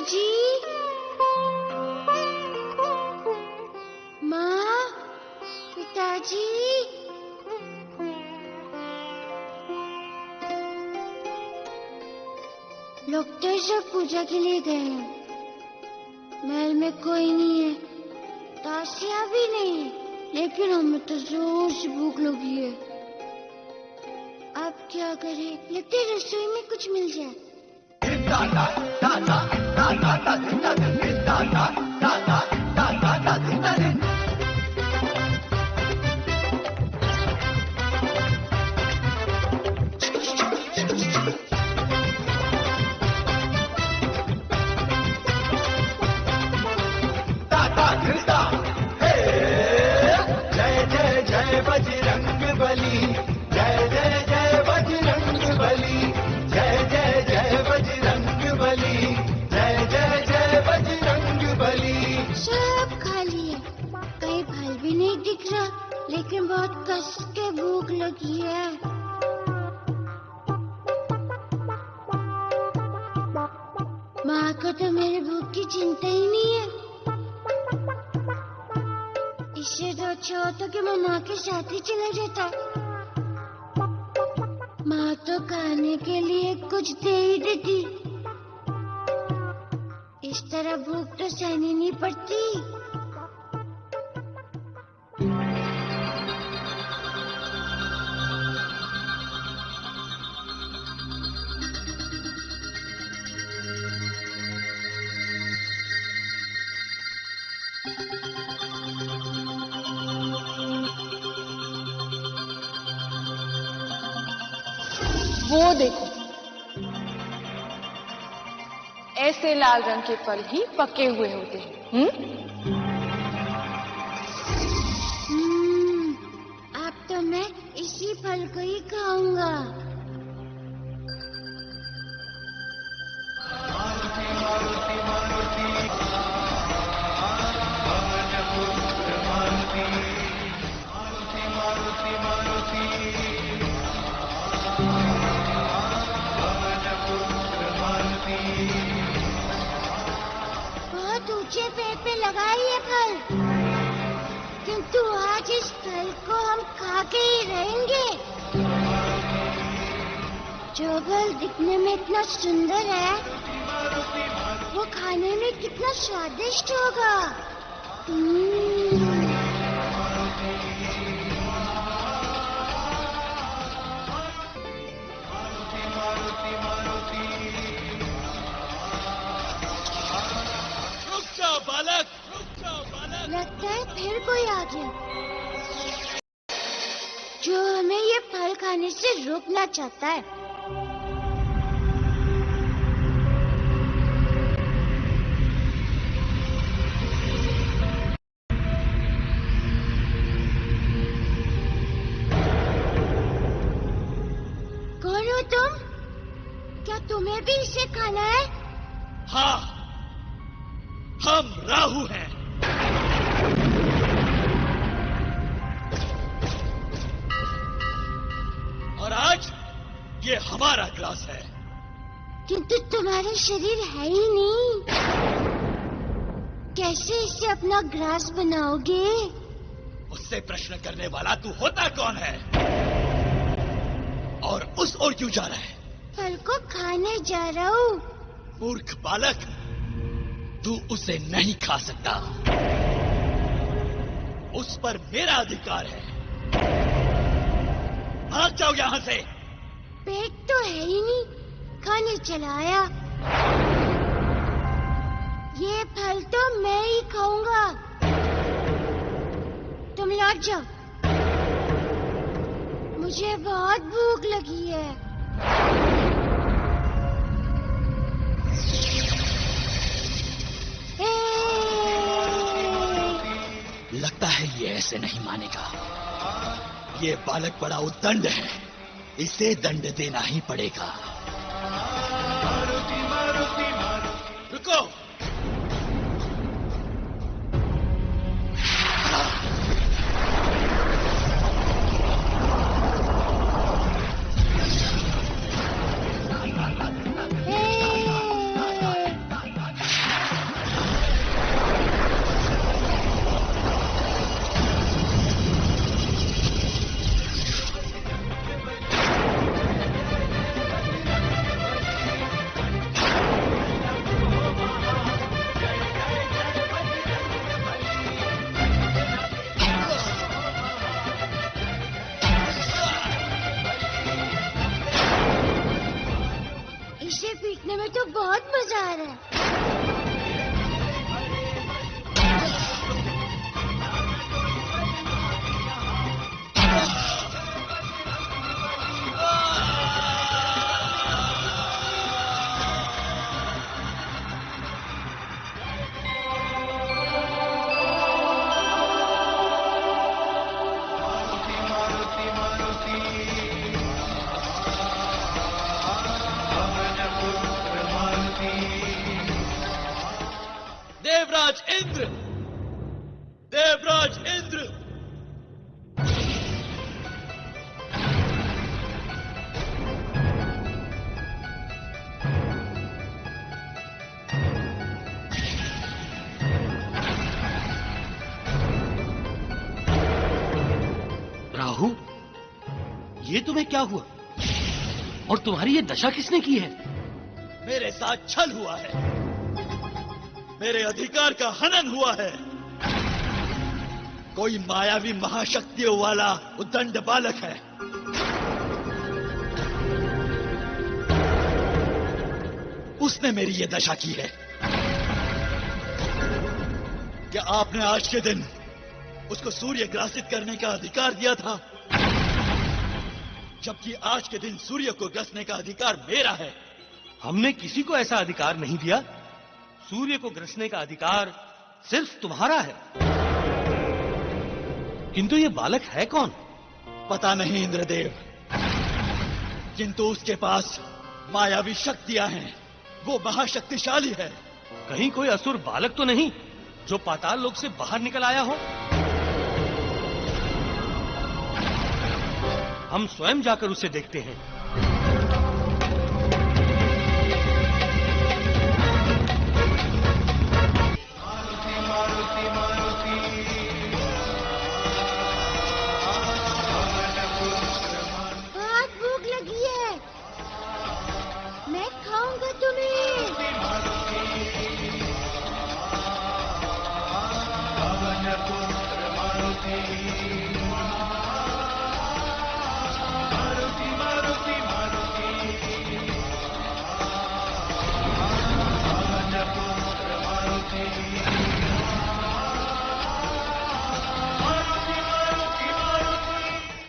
पिताजी, माँ, पिताजी। डॉक्टर सब पूजा के लिए गए हैं। महल में कोई नहीं है, दासियाँ भी नहीं है, लेकिन हमें तो जोर से भूख लगी है। अब क्या करें? लगता है रसोई में कुछ मिल जाए। जय जय जय बजरंगबली, जय जय जय बजरंगबली, जय जय जय बजरंगबली, जय जय जय बजरंगबली। सब खाली है, कहीं फल भी नहीं दिख रहा, लेकिन बहुत कस के भूख लगी है। माँ को तो मेरे भूख की चिंता ही नहीं है। इससे तो अच्छा होता कि मैं माँ के साथ ही चला जाता। माँ तो खाने के लिए कुछ दे ही देती। इस तरह भूख तो सहनी नहीं पड़ती। वो देखो, ऐसे लाल रंग के फल ही पके हुए होते हैं। अब तो मैं इसी फल को ही खाऊंगा। बहुत ऊंचे पेड़ पे लगा ये फल, किंतु आज इस फल को हम खा के ही रहेंगे। जो फल दिखने में इतना सुंदर है, वो खाने में कितना स्वादिष्ट होगा। रुक जाओ बालक, रुक जाओ बालक। लगता है फिर कोई आ गया, जो हमें ये फल खाने से रोकना चाहता है। कौन हो तुम? क्या तुम्हें भी इसे खाना है? हाँ, हम राहु हैं। और आज ये हमारा ग्रास है। किंतु तुम्हारा शरीर है ही नहीं, कैसे इसे अपना ग्रास बनाओगे? उससे प्रश्न करने वाला तू होता कौन है? और उस ओर क्यों जा रहा है? फल को खाने जा रहा हूँ। मूर्ख बालक, तू उसे नहीं खा सकता। उस पर मेरा अधिकार है। भाग जाओ यहाँ से। पेट तो है ही नहीं, खाने चला आया। ये फल तो मैं ही खाऊंगा। तुम लौट जाओ, मुझे बहुत भूख लगी है। लगता है ये ऐसे नहीं मानेगा। ये बालक बड़ा उद्दंड है, इसे दंड देना ही पड़ेगा। रुको। देखने में तो बहुत मजा आ रहा है। देवराज इंद्र, देवराज इंद्र। राहु, ये तुम्हें क्या हुआ? और तुम्हारी ये दशा किसने की है? मेरे साथ छल हुआ है, मेरे अधिकार का हनन हुआ है। कोई मायावी महाशक्तियों वाला उद्दंड बालक है। उसने मेरी ये दशा की है। क्या आपने आज के दिन उसको सूर्य ग्रासित करने का अधिकार दिया था, जबकि आज के दिन सूर्य को ग्रसने का अधिकार मेरा है? हमने किसी को ऐसा अधिकार नहीं दिया। सूर्य को ग्रसने का अधिकार सिर्फ तुम्हारा है। किंतु ये बालक है कौन? पता नहीं इंद्रदेव, किंतु उसके पास मायावी शक्तियां हैं। वो महाशक्तिशाली है। कहीं कोई असुर बालक तो नहीं जो पाताल लोक से बाहर निकल आया हो? हम स्वयं जाकर उसे देखते हैं। बहुत भूख लगी है, मैं खाऊंगा तुम्हें।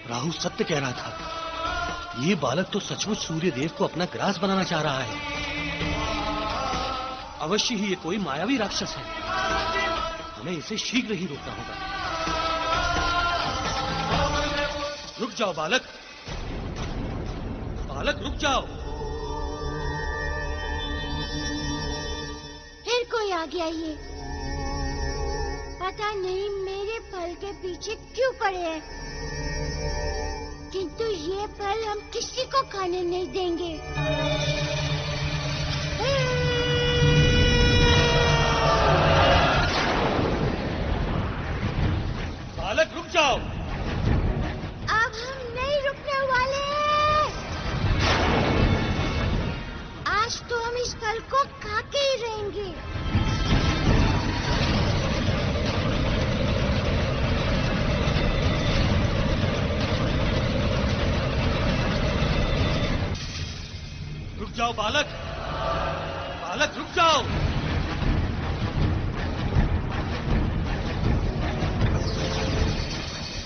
राहु सत्य कह रहा था। ये बालक तो सचमुच सूर्य देव को अपना ग्रास बनाना चाह रहा है। अवश्य ही ये कोई मायावी राक्षस है। हमें इसे शीघ्र ही रोकना होगा। रुक जाओ बालक, बालक रुक जाओ। फिर कोई आ गया ये। पता नहीं मेरे फल के पीछे क्यों पड़े हैं, किंतु ये फल हम किसी को खाने नहीं देंगे। बालक रुक जाओ। अब हम नहीं रुकने वाले। आज तो हम इस फल को खा के ही रहेंगे। रुक जाओ बालक, बालक रुक जाओ।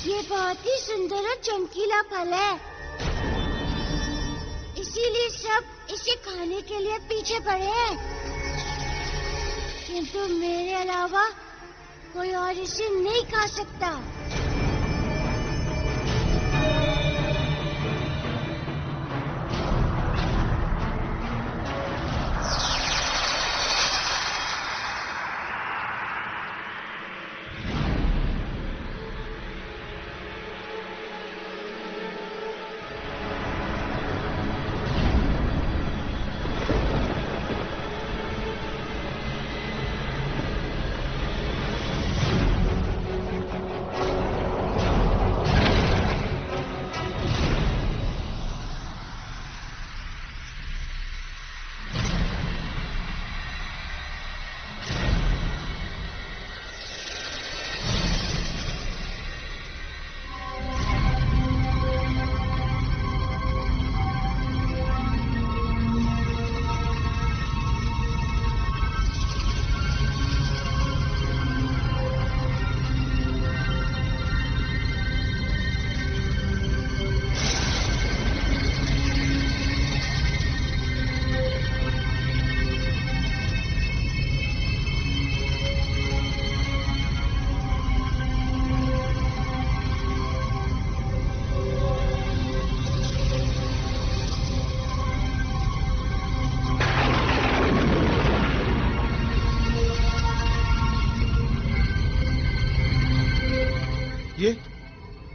ये बहुत ही सुंदर और चमकीला फल है, इसीलिए सब इसे खाने के लिए पीछे पड़े हैं। किंतु मेरे अलावा कोई और इसे नहीं खा सकता।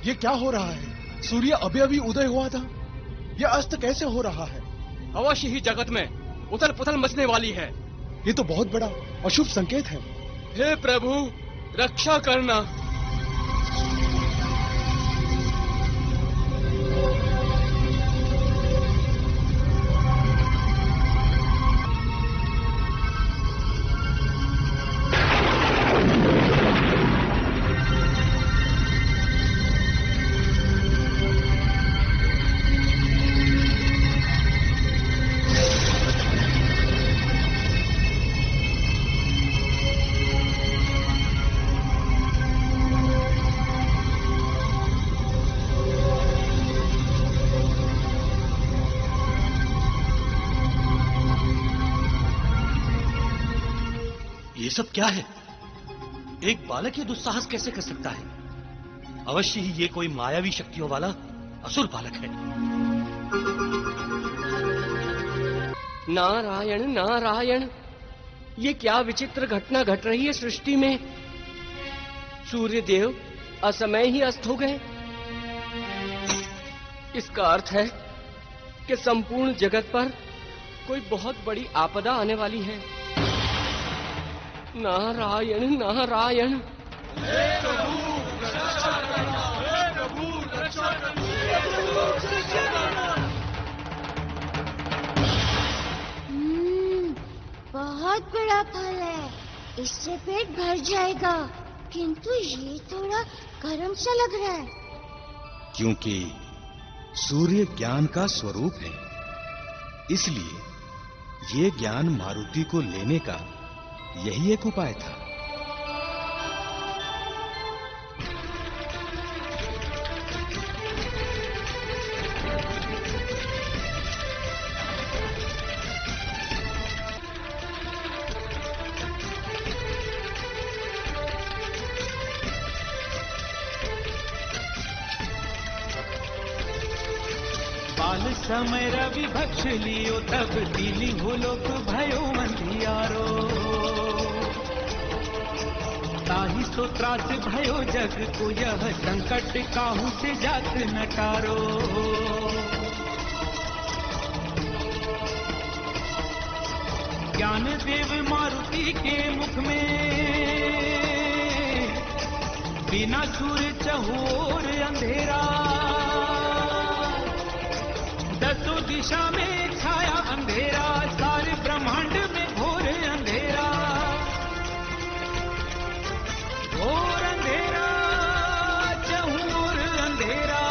ये क्या हो रहा है? सूर्य अभी अभी उदय हुआ था, यह अस्त कैसे हो रहा है? अवश्य ही जगत में उथल पुथल मचने वाली है। ये तो बहुत बड़ा अशुभ संकेत है। हे प्रभु, रक्षा करना। ये सब क्या है? एक बालक ये दुस्साहस कैसे कर सकता है? अवश्य ही ये कोई मायावी शक्तियों वाला असुर बालक है। नारायण नारायण, ये क्या विचित्र घटना घट रही है सृष्टि में। सूर्य देव असमय ही अस्त हो गए। इसका अर्थ है कि संपूर्ण जगत पर कोई बहुत बड़ी आपदा आने वाली है। नारायण नारायण। बहुत बड़ा फल है, इससे पेट भर जाएगा। किंतु ये थोड़ा गर्म सा लग रहा है। क्योंकि सूर्य ज्ञान का स्वरूप है, इसलिए ये ज्ञान मारुति को लेने का यही एक उपाय था। बाल समय रवि भक्ष लियो तब दिली भूलोक भयो मंदियारो। ताहि सो त्रास भयो जग को यह संकट काहू से जात नटारो। ज्ञान देव मारुति के मुख में बिना सूर्य चहोर अंधेरा। दसों दिशा में छाया अंधेरा, सारे ब्रह्मांड में घोर अंधेरा। घोर अंधेरा, चहूर अंधेरा।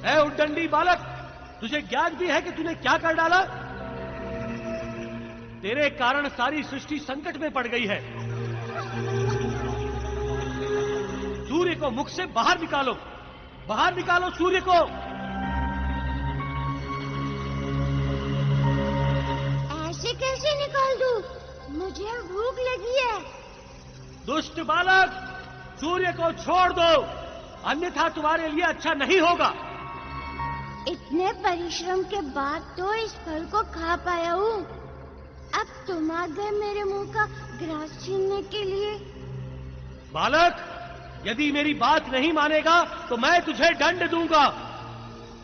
ऐ उद्दंडी बालक, तुझे ज्ञान भी है कि तूने क्या कर डाला? तेरे कारण सारी सृष्टि संकट में पड़ गई है। सूर्य को मुख से बाहर निकालो, बाहर निकालो सूर्य को। ऐसे कैसे निकाल दूं? मुझे भूख लगी है। दुष्ट बालक, सूर्य को छोड़ दो, अन्यथा तुम्हारे लिए अच्छा नहीं होगा। इतने परिश्रम के बाद तो इस फल को खा पाया हूँ। अब तुम आ गए मेरे मुंह का ग्रास छीनने के लिए। बालक, यदि मेरी बात नहीं मानेगा तो मैं तुझे दंड दूंगा।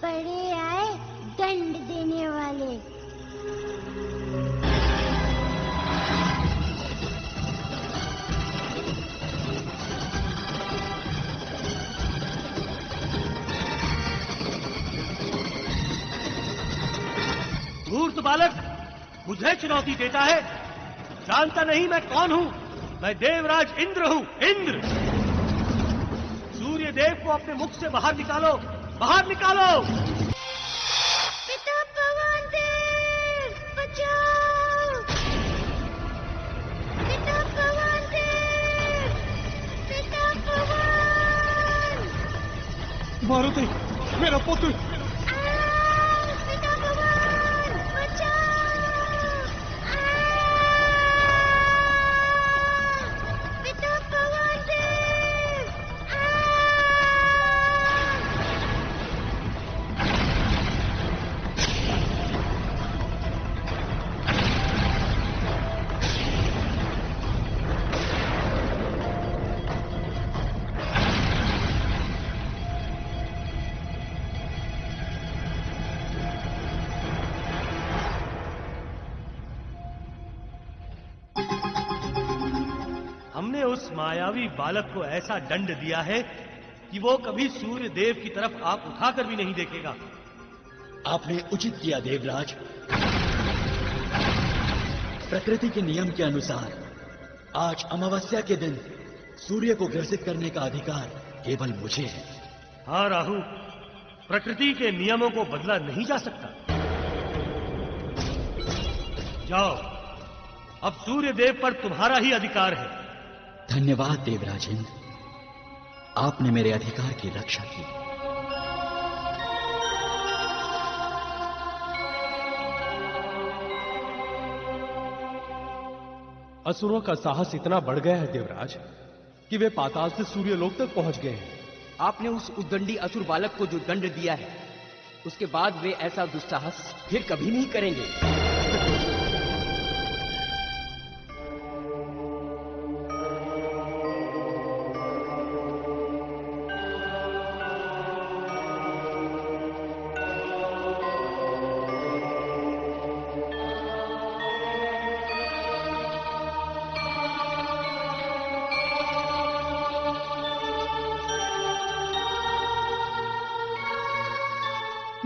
बड़े आए दंड देने वाले। धूर्त बालक, मुझे चुनौती देता है। जानता नहीं मैं कौन हूँ? मैं देवराज इंद्र हूँ, इंद्र। सूर्य देव को अपने मुख से बाहर निकालो, बाहर निकालो। पिता भगवान देव, बचाओ। पिता भगवान देव, पिता भगवान। मारुति, मेरा पुत्र। पिता भगवान, बचाओ। पिता भगवान देव। उस मायावी बालक को ऐसा दंड दिया है कि वो कभी सूर्य देव की तरफ आंख उठाकर भी नहीं देखेगा। आपने उचित किया देवराज। प्रकृति के नियम के अनुसार आज अमावस्या के दिन सूर्य को ग्रसित करने का अधिकार केवल मुझे है। हाँ राहु, प्रकृति के नियमों को बदला नहीं जा सकता। जाओ, अब सूर्य देव पर तुम्हारा ही अधिकार है। धन्यवाद देवराज इंद्र, आपने मेरे अधिकार की रक्षा की। असुरों का साहस इतना बढ़ गया है देवराज कि वे पाताल से सूर्यलोक तक पहुंच गए हैं। आपने उस उद्दंडी असुर बालक को जो दंड दिया है, उसके बाद वे ऐसा दुस्साहस फिर कभी नहीं करेंगे।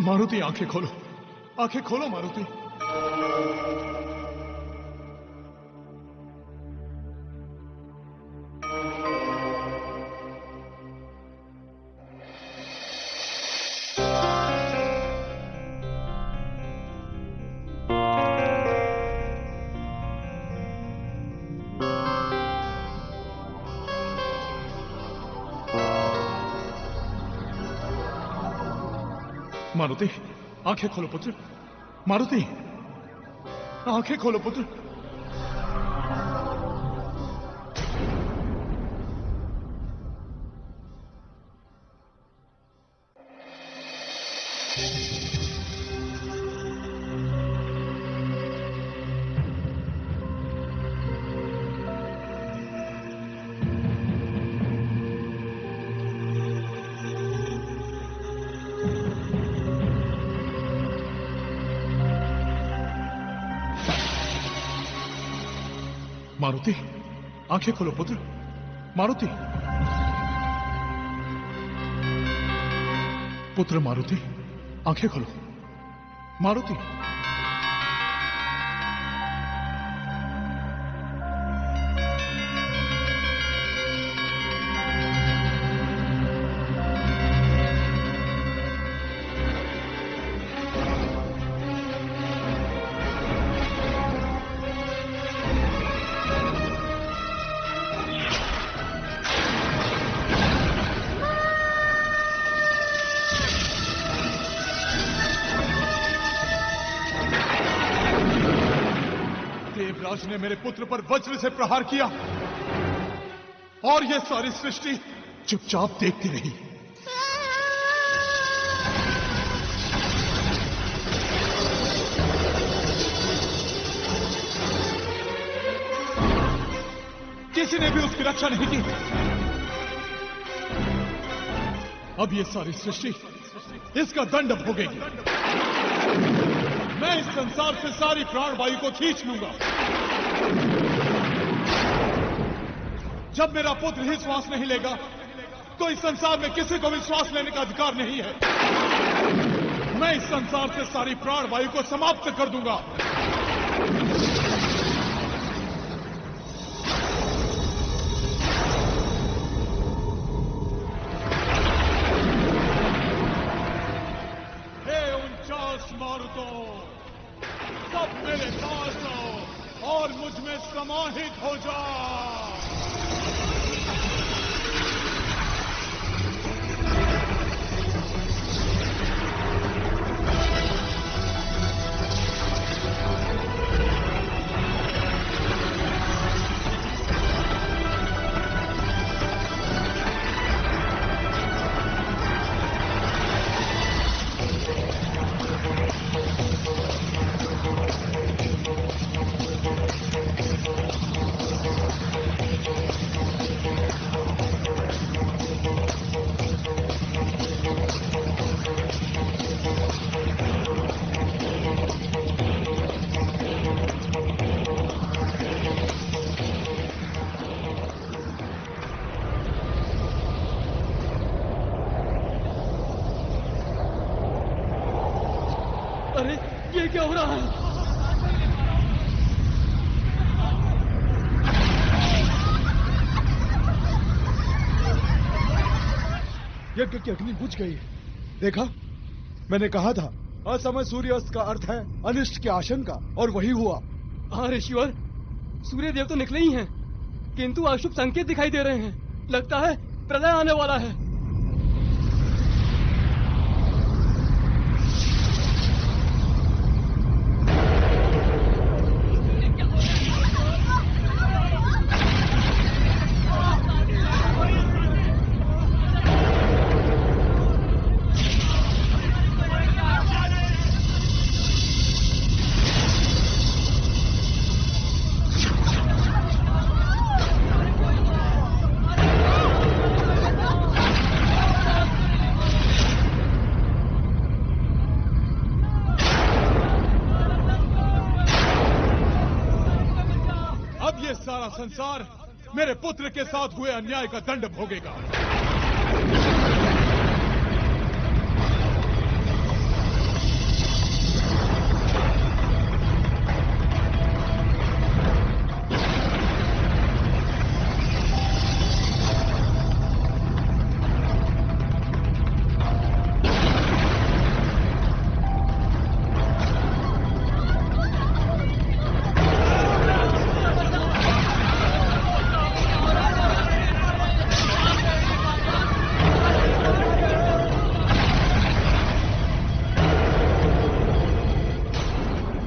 मारुति, आंखें खोलो, आंखें खोलो मारुति। मारुति, आंखें खोलो पुत्र। मारुति, आंखें खोलो पुत्र। मारुति, आंखें खोलो पुत्र। मारुति, पुत्र मारुति, आंखें खोलो। मारुति, देवराज ने मेरे पुत्र पर वज्र से प्रहार किया और यह सारी सृष्टि चुपचाप देखती रही। किसी ने भी उसकी रक्षा नहीं की। अब यह सारी सृष्टि इसका दंड भोगेगी। मैं इस संसार से सारी प्राणवायु को खींच लूंगा। जब मेरा पुत्र ही श्वास नहीं लेगा तो इस संसार में किसी को भी श्वास लेने का अधिकार नहीं है। मैं इस संसार से सारी प्राणवायु को समाप्त कर दूंगा। हे 49 मारुतों, सब मेरे पास आओ और मुझ में समाहित हो जाओ। अरे ये क्या हो रहा है? यज्ञ की अग्नि बुझ गई। देखा, मैंने कहा था असमय सूर्यास्त का अर्थ है अनिष्ट की आशंका, और वही हुआ। हाँ ऋषिवर, सूर्य देव तो निकले ही हैं, किंतु अशुभ संकेत दिखाई दे रहे हैं। लगता है प्रलय आने वाला है। सारा संसार मेरे पुत्र के साथ हुए अन्याय का दंड भोगेगा।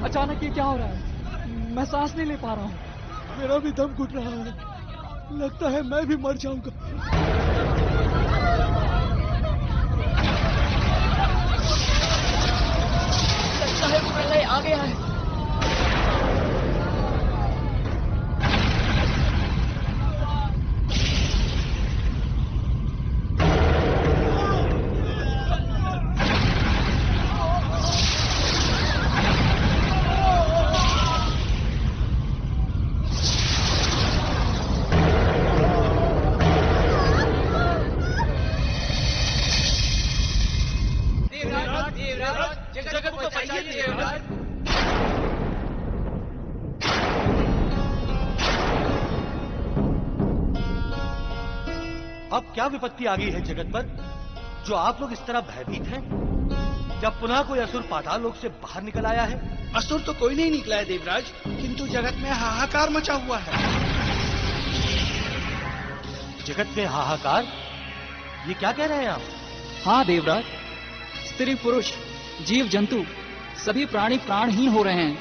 अचानक ये क्या हो रहा है? मैं सांस नहीं ले पा रहा हूँ। मेरा भी दम घुट रहा है। लगता है मैं भी मर जाऊंगा। लगता है प्रलय आ गया है। जगत को बचाइए देवराज। अब क्या विपत्ति आ गई है जगत पर, जो आप लोग इस तरह भयभीत हैं? जब पुनः कोई असुर पाताल लोक से बाहर निकल आया है? असुर तो कोई नहीं निकला है देवराज, किंतु जगत में हाहाकार मचा हुआ है। जगत में हाहाकार? ये क्या कह रहे हैं आप? हाँ देवराज, स्त्री पुरुष जीव जंतु सभी प्राणी प्राणहीन हो रहे हैं।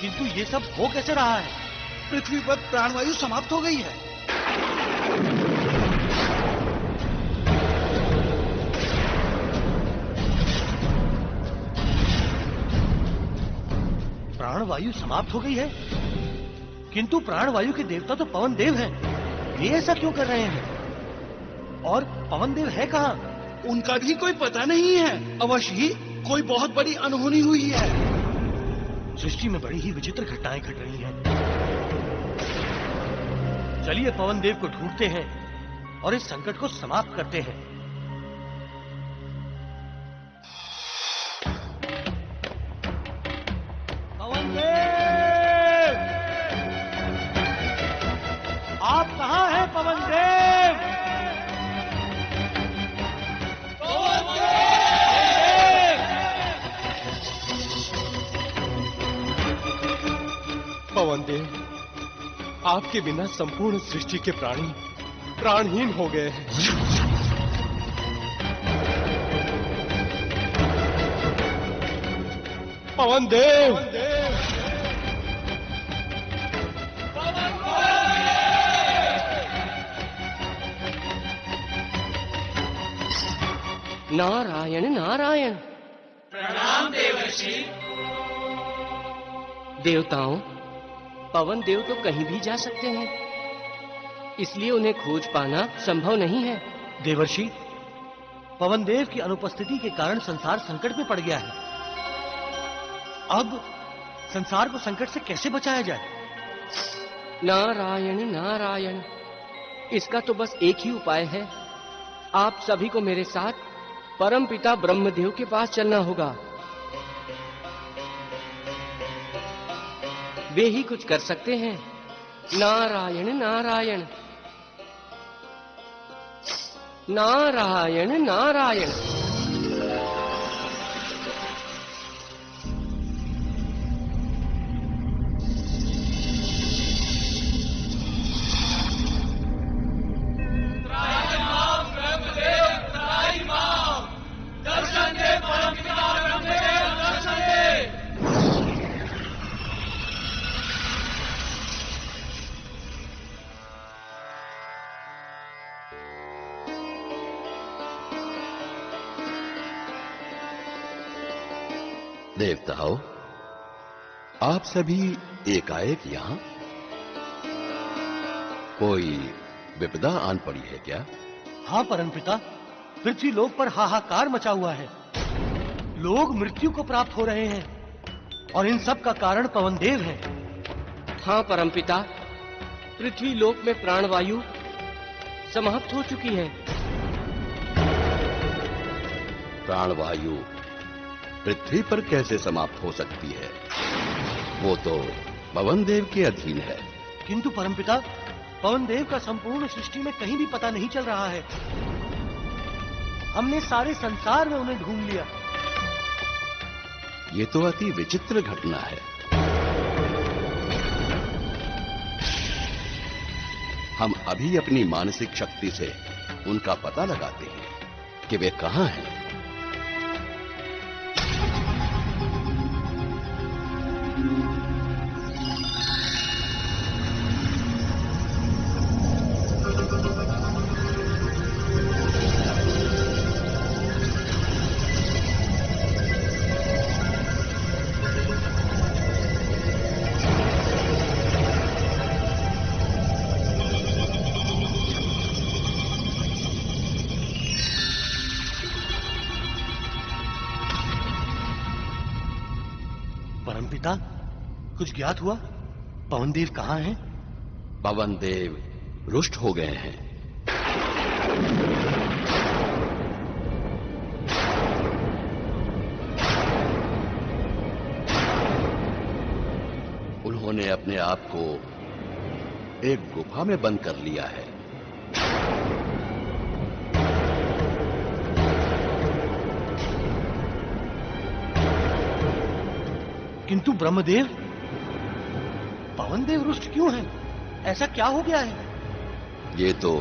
किंतु ये सब हो कैसे रहा है? पृथ्वी पर प्राणवायु समाप्त हो गई है। प्राणवायु समाप्त हो गई है, किंतु प्राणवायु के देवता तो पवन देव हैं। ये ऐसा क्यों कर रहे हैं? और पवन देव है कहाँ? उनका भी कोई पता नहीं है। अवश्य ही कोई बहुत बड़ी अनहोनी हुई है। सृष्टि में बड़ी ही विचित्र घटनाएं घट रही हैं। चलिए पवन देव को ढूंढते हैं और इस संकट को समाप्त करते हैं। पवन देव, आप कहाँ हैं पवन देव? पवन देव! पवन देव, आपके बिना संपूर्ण सृष्टि के प्राणी प्राणहीन हो गए हैं। पवन देव, नारायण नारायण। प्रणाम देवर्षि। देवताओं, पवन देव तो कहीं भी जा सकते हैं, इसलिए उन्हें खोज पाना संभव नहीं है। देवर्षि, पवन देव की अनुपस्थिति के कारण संसार संकट में पड़ गया है। अब संसार को संकट से कैसे बचाया जाए? नारायण नारायण, इसका तो बस एक ही उपाय है। आप सभी को मेरे साथ परमपिता ब्रह्मदेव के पास चलना होगा। वे ही कुछ कर सकते हैं। नारायण नारायण नारायण नारायण। देवताओं, आप सभी एकाएक यहाँ? कोई विपदा आन पड़ी है क्या? हाँ परमपिता, पृथ्वी लोक पर हाहाकार मचा हुआ है। लोग मृत्यु को प्राप्त हो रहे हैं और इन सब का कारण पवनदेव है। हाँ परमपिता, पृथ्वी लोक में प्राणवायु समाप्त हो चुकी है। प्राणवायु पृथ्वी पर कैसे समाप्त हो सकती है? वो तो पवनदेव के अधीन है। किंतु परमपिता, पवनदेव का संपूर्ण सृष्टि में कहीं भी पता नहीं चल रहा है। हमने सारे संसार में उन्हें ढूंढ लिया। ये तो अति विचित्र घटना है। हम अभी अपनी मानसिक शक्ति से उनका पता लगाते हैं कि वे कहां हैं। परमपिता, कुछ ज्ञात हुआ? पवनदेव कहाँ हैं? पवनदेव रुष्ट हो गए हैं। उन्होंने अपने आप को एक गुफा में बंद कर लिया है। किंतु ब्रह्मदेव, पवनदेव रुष्ट क्यों हैं? ऐसा क्या हो गया है? ये तो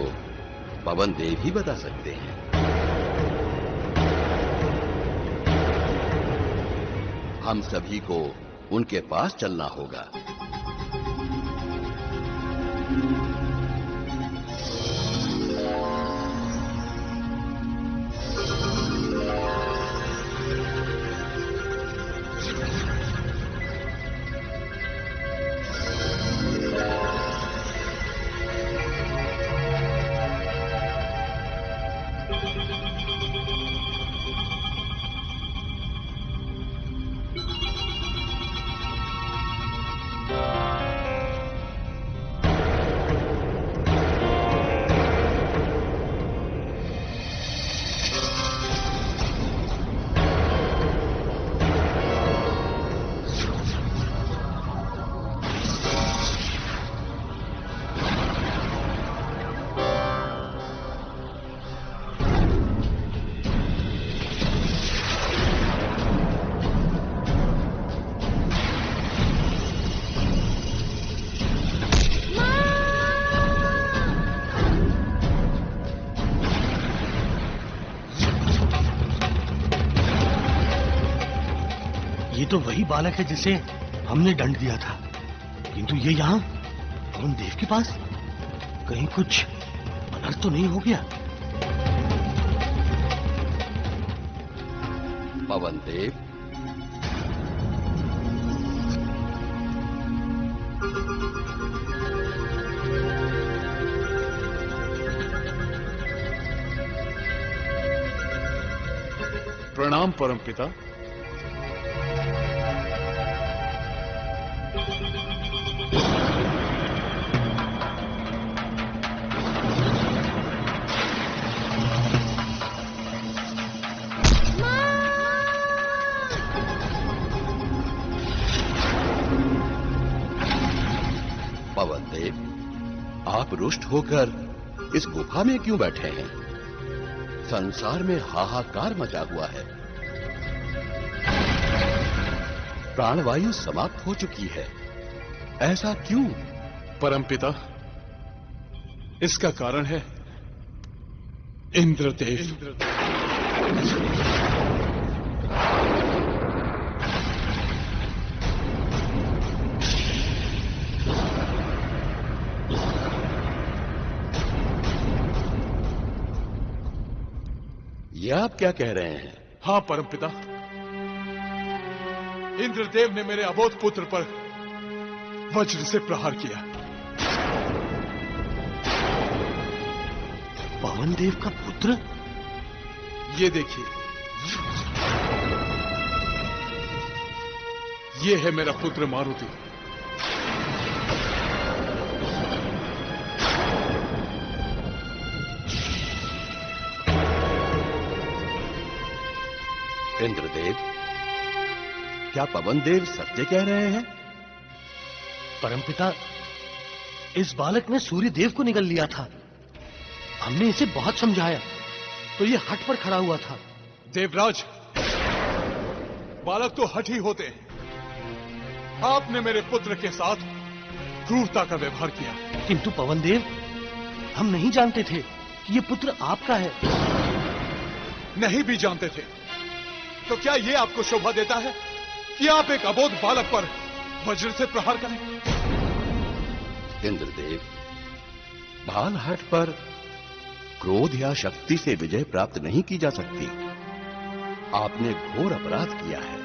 पवनदेव ही बता सकते हैं। हम सभी को उनके पास चलना होगा। ये तो वही बालक है जिसे हमने दंड दिया था, किंतु ये यहाँ पवनदेव के पास। कहीं कुछ अनर्थ तो नहीं हो गया? पवनदेव, प्रणाम परमपिता। आप रुष्ट होकर इस गुफा में क्यों बैठे हैं? संसार में हाहाकार मचा हुआ है। प्राणवायु समाप्त हो चुकी है, ऐसा क्यों? परमपिता, इसका कारण है इंद्रदेव। ये आप क्या कह रहे हैं? हाँ परमपिता, इंद्रदेव ने मेरे अबोध पुत्र पर वज्र से प्रहार किया। पवन देव का पुत्र? ये देखिए, ये है मेरा पुत्र मारुति। इंद्रदेव, क्या पवन देव सत्य कह रहे हैं? परमपिता, इस बालक ने सूर्य देव को निगल लिया था। हमने इसे बहुत समझाया तो ये हठ पर खड़ा हुआ था। देवराज, बालक तो हठ ही होते हैं। आपने मेरे पुत्र के साथ क्रूरता का व्यवहार किया। किंतु पवन देव, हम नहीं जानते थे कि ये पुत्र आपका है। नहीं भी जानते थे तो क्या ये आपको शोभा देता है कि आप एक अबोध बालक पर वज्र से प्रहार करें? इंद्रदेव, बालहट पर क्रोध या शक्ति से विजय प्राप्त नहीं की जा सकती। आपने घोर अपराध किया है।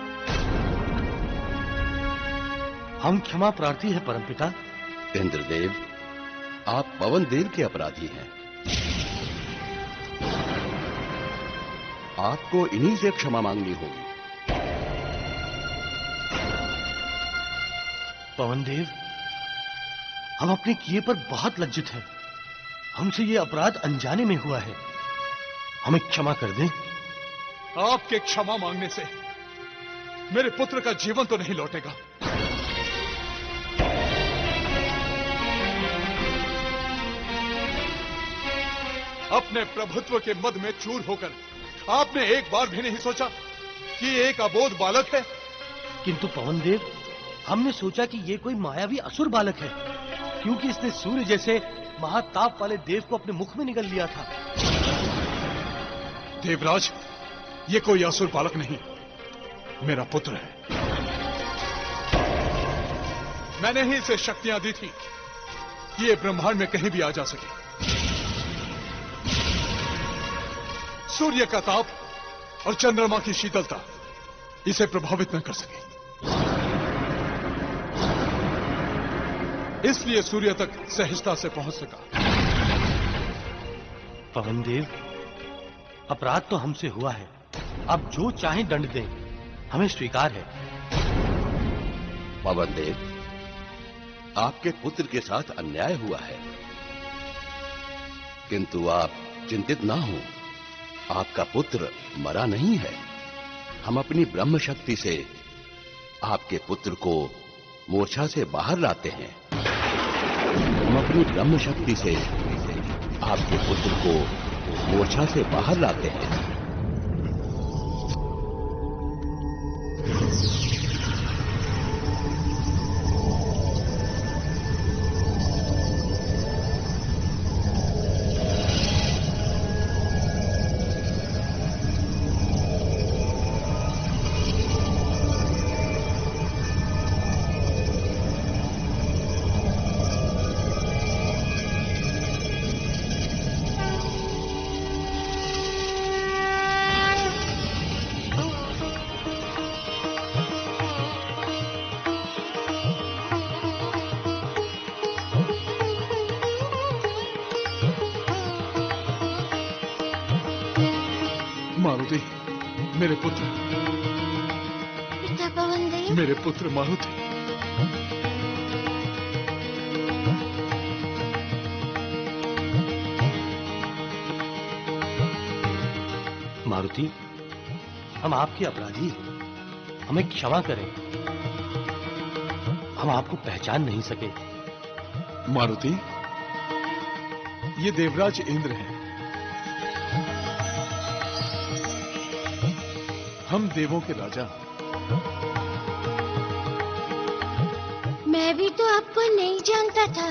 हम क्षमा प्रार्थी हैं परमपिता। इंद्रदेव, आप पवन देव के अपराधी हैं। आपको इन्हीं से क्षमा मांगनी होगी। पवन देव, हम अपने किए पर बहुत लज्जित हैं। हमसे ये अपराध अनजाने में हुआ है, हमें क्षमा कर दें। आपके क्षमा मांगने से मेरे पुत्र का जीवन तो नहीं लौटेगा। अपने प्रभुत्व के मद में चूर होकर आपने एक बार भी नहीं सोचा कि एक अबोध बालक है। किंतु पवन देव, हमने सोचा कि ये कोई मायावी असुर बालक है, क्योंकि इसने सूर्य जैसे महाताप वाले देव को अपने मुख में निगल लिया था। देवराज, ये कोई असुर बालक नहीं, मेरा पुत्र है। मैंने ही इसे शक्तियां दी थी कि ये ब्रह्मांड में कहीं भी आ जा सके। सूर्य का ताप और चंद्रमा की शीतलता इसे प्रभावित न कर सके, इसलिए सूर्य तक सहजता से पहुंच सका। पवन देव, अपराध तो हमसे हुआ है, अब जो चाहे दंड दें, हमें स्वीकार है। पवन देव, आपके पुत्र के साथ अन्याय हुआ है, किंतु आप चिंतित ना हो। आपका पुत्र मरा नहीं है। हम अपनी ब्रह्म शक्ति से आपके पुत्र को मूर्छा से बाहर लाते हैं। हम अपनी ब्रह्म शक्ति से आपके पुत्र को मूर्छा से बाहर लाते हैं। मारुति, मेरे पुत्र। पिता पवन देव, मेरे पुत्र मारुति। मारुति, हम आपके अपराधी हैं, हमें क्षमा करें। हम आपको पहचान नहीं सके। मारुति, ये देवराज इंद्र हैं। हम देवों के राजा। मैं भी तो आपको नहीं जानता था।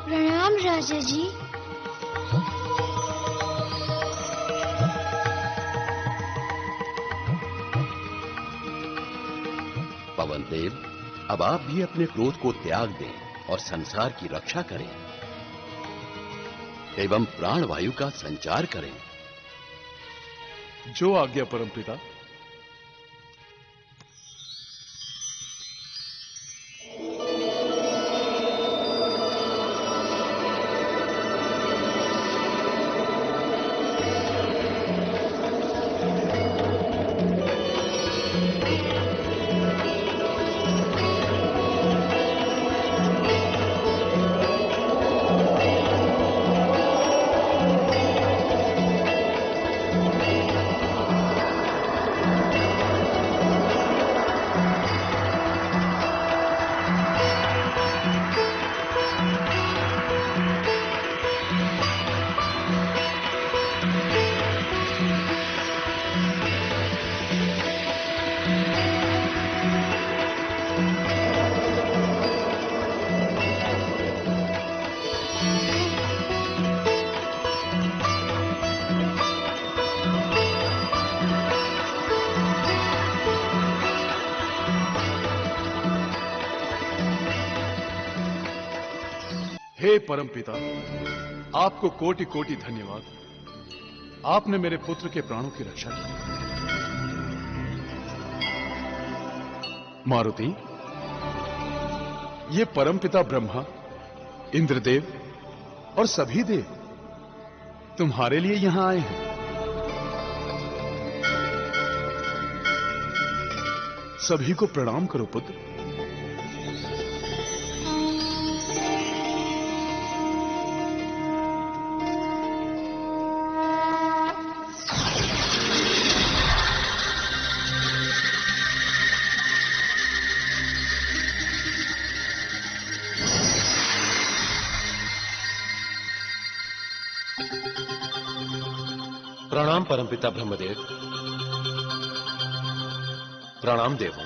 प्रणाम राजा जी। पवन देव, अब आप भी अपने क्रोध को त्याग दें और संसार की रक्षा करें एवं प्राणवायु का संचार करें। जो आज्ञा परमपिता। हे परमपिता, आपको कोटि कोटि धन्यवाद। आपने मेरे पुत्र के प्राणों की रक्षा की। मारुति, ये परमपिता ब्रह्मा, इंद्रदेव और सभी देव तुम्हारे लिए यहां आए हैं। सभी को प्रणाम करो पुत्र। प्रणाम परमपिता ब्रह्मदेव। प्रणाम देवों।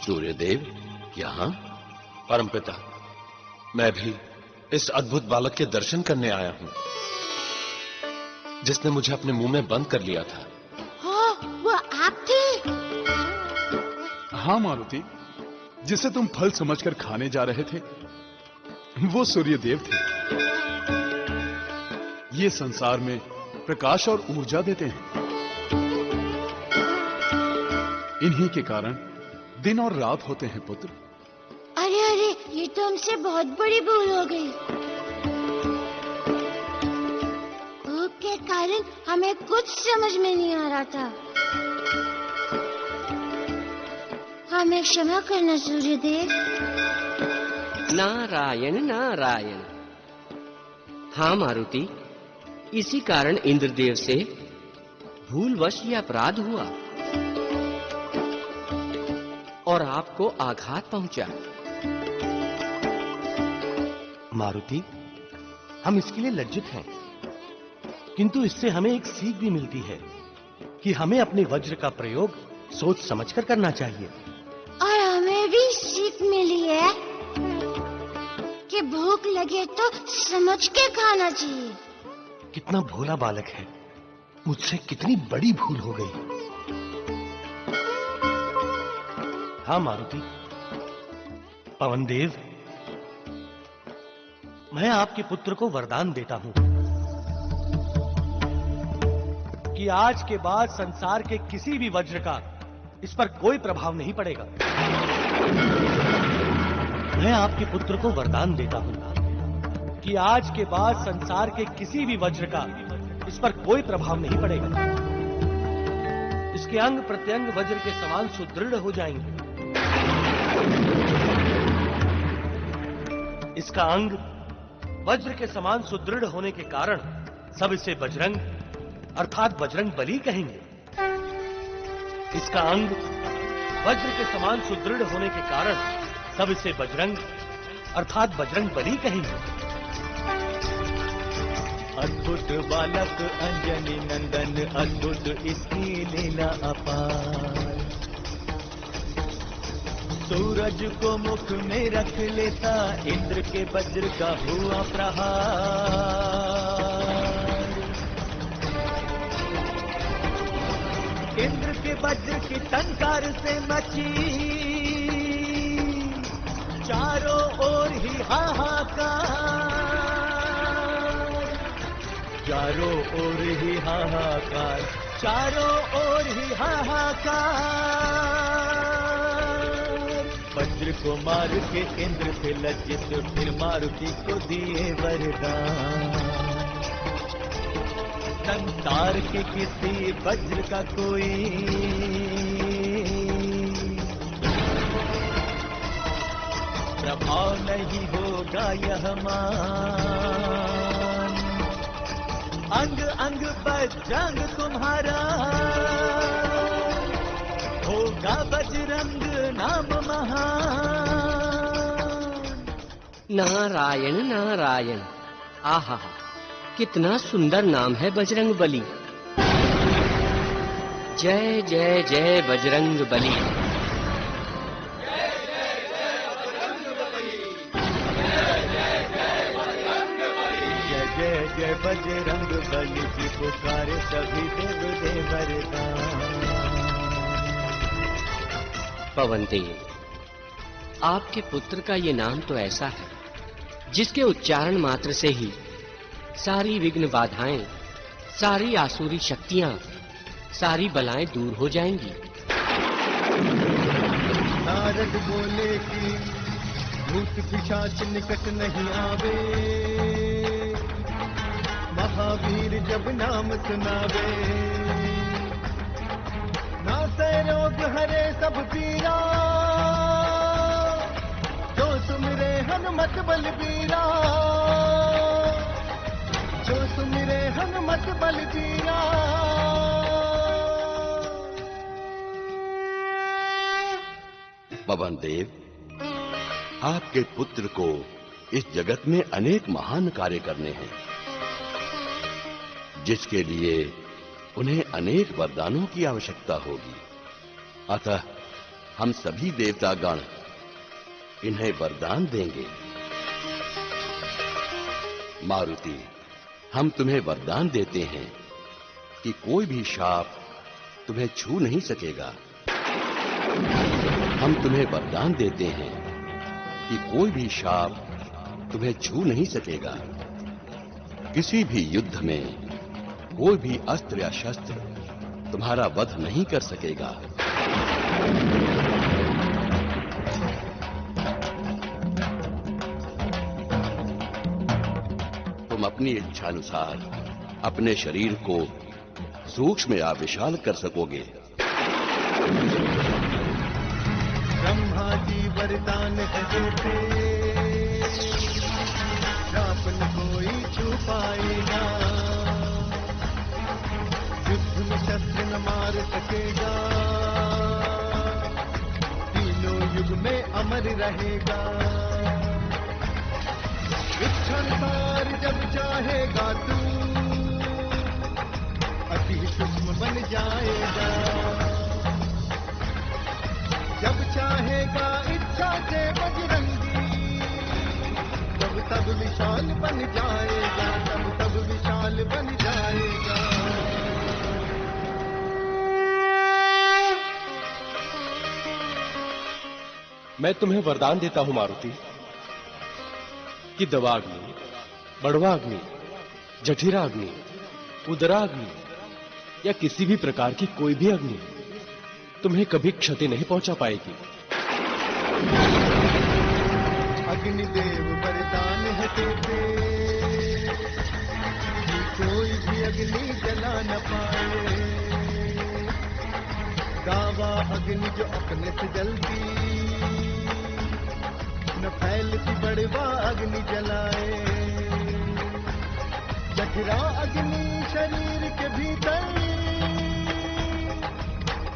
सूर्यदेव यहां? परमपिता, मैं भी इस अद्भुत बालक के दर्शन करने आया हूं, जिसने मुझे अपने मुंह में बंद कर लिया था। हाँ, वो आप थे? हाँ मारुति, जिसे तुम फल समझकर खाने जा रहे थे, वो सूर्यदेव थे। ये संसार में प्रकाश और ऊर्जा देते हैं। इन्हीं के कारण दिन और रात होते हैं पुत्र। अरे अरे, ये तो हमसे बहुत बड़ी भूल हो गई। भूख के कारण हमें कुछ समझ में नहीं आ रहा था। हमें क्षमा करना सूर्यदेव। नारायण नारायण। हाँ मारुति, इसी कारण इंद्रदेव से भूलवश यह अपराध हुआ और आपको आघात पहुंचा। मारुति, हम इसके लिए लज्जित हैं, किंतु इससे हमें एक सीख भी मिलती है कि हमें अपने वज्र का प्रयोग सोच समझकर करना चाहिए। और हमें भी सीख मिली है कि भूख लगे तो समझ के खाना चाहिए। कितना भोला बालक है, मुझसे कितनी बड़ी भूल हो गई। हाँ मारुति, पवनदेव, मैं आपके पुत्र को वरदान देता हूं कि आज के बाद संसार के किसी भी वज्र का इस पर कोई प्रभाव नहीं पड़ेगा। मैं आपके पुत्र को वरदान देता हूं कि आज के बाद संसार के किसी भी वज्र का इस पर कोई प्रभाव नहीं पड़ेगा। इसके अंग प्रत्यंग वज्र के समान सुदृढ़ हो जाएंगे। इसका अंग वज्र के समान सुदृढ़ होने के कारण सब इसे बजरंग अर्थात बजरंग बली कहेंगे। इसका अंग वज्र के समान सुदृढ़ होने के कारण सब इसे बजरंग अर्थात बजरंग बली कहेंगे। अद्भुत बालक अंजनी नंदन, अद्भुत इसकी लीला अपार। सूरज को मुख में रख लेता, इंद्र के वज्र का हुआ प्रहार। इंद्र के वज्र की टंकार से मची चारों ओर ही हाहाकार, चारों ओर ही हाहाकार, चारों ओर ही हाहाकार। वज्र को मार के इंद्र से लज्जित, फिर मारुति को दिए वरदान। संसार के किसी वज्र का कोई प्रभाव नहीं होगा यह मान। अंग अंग बजरंग तुम्हारा, होगा बजरंग नाम महान। नारायण नारायण, आहा कितना सुंदर नाम है बजरंग बली। जय जय जय बजरंग बली। जय बजरंग बली की पुकारे सभी देव देवता। पवन देव, आपके पुत्र का ये नाम तो ऐसा है जिसके उच्चारण मात्र से ही सारी विघ्न बाधाएं, सारी आसुरी शक्तियां, सारी बलाएं दूर हो जाएंगी। नारद बोले कि भूत पिशाच निकट नहीं आवे, महावीर जब नाम सुनावे। नासे रोग हरे सब पीरा, जो सुमिरे हनुमत बलबीरा, जो सुमिरे हनुमत बलबीरा। पवन देव, आपके पुत्र को इस जगत में अनेक महान कार्य करने हैं, जिसके लिए उन्हें अनेक वरदानों की आवश्यकता होगी। अतः हम सभी देवतागण इन्हें वरदान देंगे। मारुति, हम तुम्हें वरदान देते हैं कि कोई भी शाप तुम्हें छू नहीं सकेगा। हम तुम्हें वरदान देते हैं कि कोई भी शाप तुम्हें छू नहीं सकेगा। किसी भी युद्ध में कोई भी अस्त्र या शस्त्र तुम्हारा वध नहीं कर सकेगा। तुम अपनी इच्छानुसार अपने शरीर को सूक्ष्म या विशाल कर सकोगे। ब्रह्मा जी वरदान देते, शाप न कोई छू पाएगा। युद्ध में शस्त्र न मार सकेगा, तीनों युग में अमर रहेगा। इच्छानुसार जब चाहेगा तू, अति सूक्ष्म बन जाएगा। जब चाहेगा इच्छा से बजरंगी, तब विशाल बन जाएगा, तब विशाल बन जाएगा। मैं तुम्हें वरदान देता हूं मारुति कि दवाग्नि, बड़वाग्नि, जठिराग्नि, उदराग्नि या किसी भी प्रकार की कोई भी अग्नि तुम्हें कभी क्षति नहीं पहुंचा पाएगी। अग्निदेव वरदान है देते, कि कोई भी अग्नि जला न पाए। गावा अग्नि जो अपने से जलती, न फैलती बड़वा अग्नि जलाए। जठरा अग्नि शरीर के भीतर,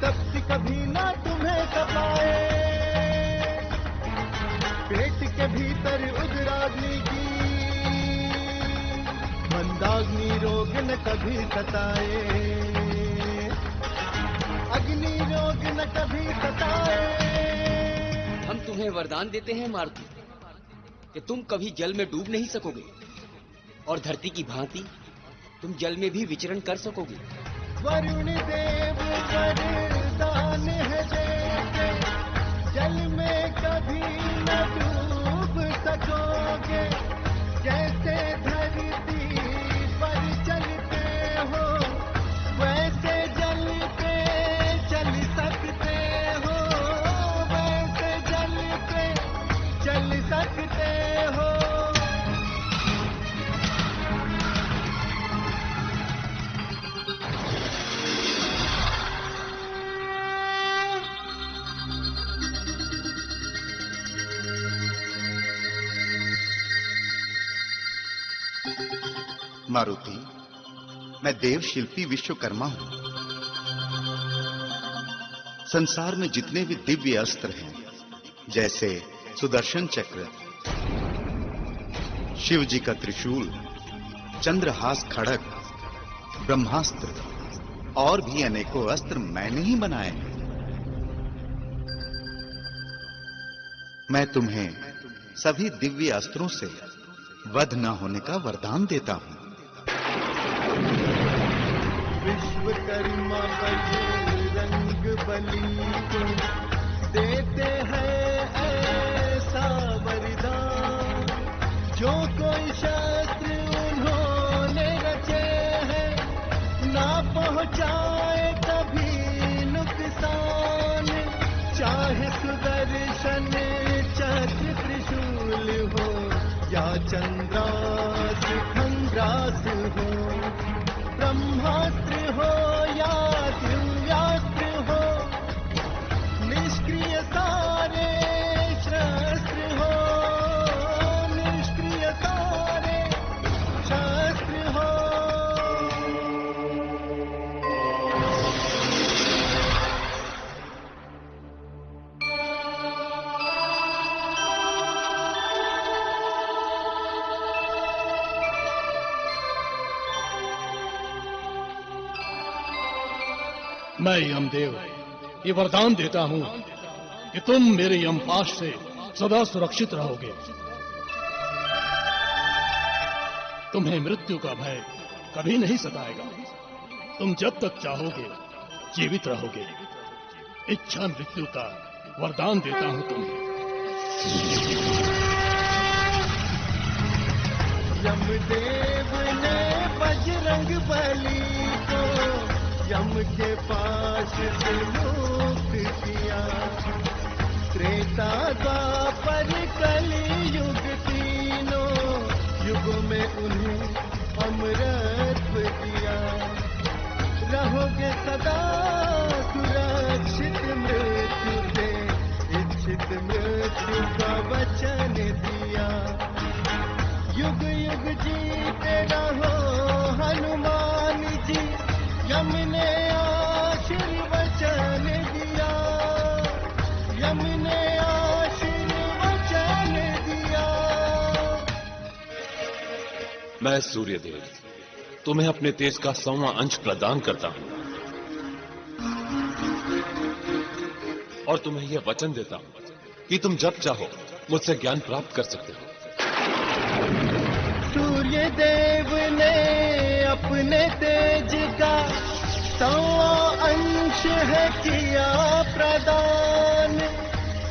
तपती कभी ना तुम्हें तपाए। न कभी सताए, अग्नि रोग न कभी सताए। हम तुम्हें वरदान देते हैं मारुति कि तुम कभी जल में डूब नहीं सकोगे और धरती की भांति तुम जल में भी विचरण कर सकोगे। वरुण देव वरदान है देते, जल में कभी न डूब सकोगे। जैसे धरती पर चलते हो वैसे जल पे चल सकते हो, वैसे जल पे चल सकते हो। मारुति, मैं देव शिल्पी विश्वकर्मा हूं। संसार में जितने भी दिव्य अस्त्र हैं, जैसे सुदर्शन चक्र, शिव जी का त्रिशूल, चंद्रहास खड़ग, ब्रह्मास्त्र और भी अनेकों अस्त्र मैंने ही बनाए हैं। मैं तुम्हें सभी दिव्य अस्त्रों से वध न होने का वरदान देता हूं। विश्वकर्मा बजरंग बली को देते हैं ऐसा वरदान, जो कोई शस्त्र उन्होंने रचे हैं ना पहुंचाए कभी नुकसान। चाहे सुदर्शन चक्र त्रिशूल हो या चंद्रास खंड्रास हो, ब्रह्मास्त्र हो या दिव्यास्त्र हो, निष्क्रिय सारे शस्त्र हो, निष्क्रिय सारे शस्त्र हो। मैं यमदेव ये वरदान देता हूं कि तुम मेरे यमपाश से सदा सुरक्षित रहोगे। तुम्हें मृत्यु का भय कभी नहीं सताएगा। तुम जब तक चाहोगे जीवित रहोगे। इच्छा मृत्यु का वरदान देता हूं तुम्हें। यमदेव ने बजरंग बली को यम के पास से मुक्त किया। त्रेता द्वापर कली युग तीनों युग में उन्हें अमरत्व दिया। रहोगे सदा सुरक्षित मृत्यु से, इच्छित मृत्यु का वचन दिया। युग युग जीते रहो हनुमान जी, यम ने आशीर्वचन दिया। यम ने आशीर्वचन दिया। मैं सूर्यदेव तुम्हें अपने तेज का 100वां अंश प्रदान करता हूं और तुम्हें यह वचन देता हूं कि तुम जब चाहो मुझसे ज्ञान प्राप्त कर सकते हो। सूर्य देव ने अपने तेज का 100वां अंश है किया प्रदान।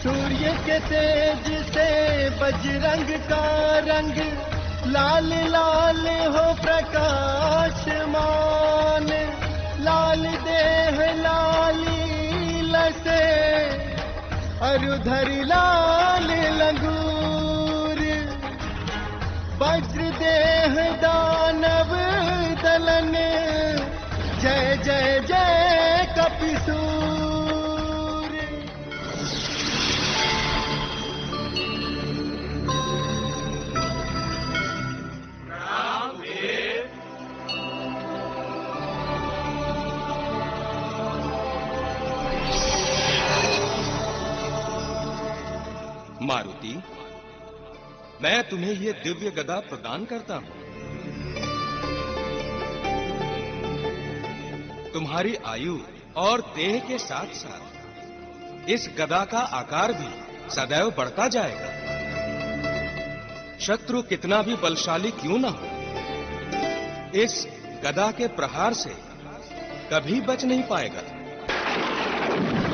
सूर्य के तेज से बजरंग का रंग लाल लाल हो प्रकाशमान। लाल देह लाली लसे अरुधर लाल लंगूर। वज्र देह दानव दलन, जय जय जय कपिसूर। मारुति, मैं तुम्हें यह दिव्य गदा प्रदान करता हूं। तुम्हारी आयु और देह के साथ साथ इस गदा का आकार भी सदैव बढ़ता जाएगा। शत्रु कितना भी बलशाली क्यों न हो, इस गदा के प्रहार से कभी बच नहीं पाएगा।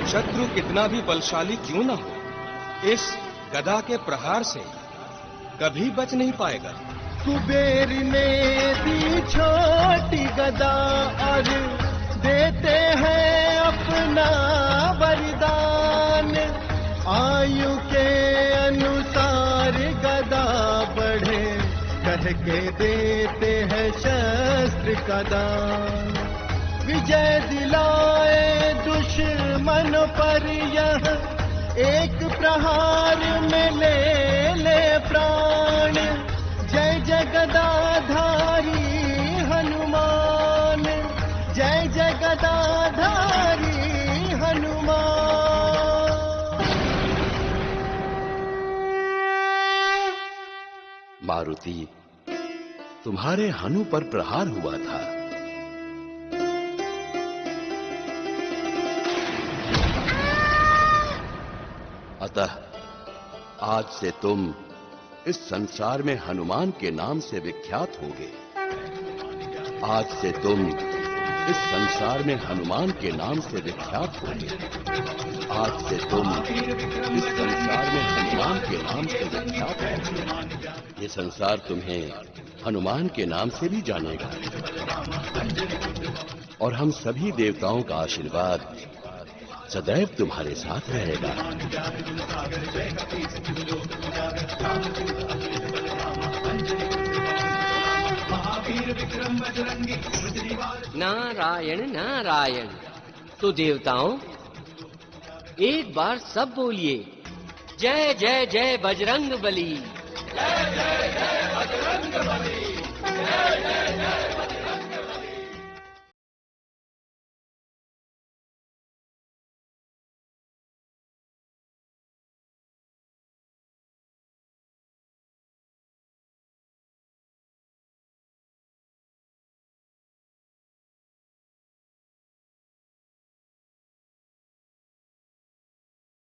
शत्रु कितना भी बलशाली क्यों न हो, इस गदा के प्रहार से कभी बच नहीं पाएगा। कुबेर ने दी छोटी गदा और देते हैं अपना वरदान। आयु के अनुसार गदा बढ़े, कह के देते हैं शस्त्र का दान। विजय दिलाए दुश्मन पर यह एक प्रहार में ले प्राण। जय जय गदाधारी हनुमान, जय जय गदाधारी हनुमान। मारुति, तुम्हारे हनु पर प्रहार हुआ था। अतः आज से तुम इस संसार में हनुमान के नाम से विख्यात होगे। आज से तुम इस संसार में हनुमान के नाम से विख्यात होगे। आज से तुम इस संसार में हनुमान के नाम से विख्यात होगे। ये संसार तुम्हें हनुमान के नाम से भी जानेगा और हम सभी देवताओं का आशीर्वाद सदैव तुम्हारे साथ रहेगा। नारायण नारायण। तो देवताओं, एक बार सब बोलिए, जय जय जय बजरंग बली। जय जय जय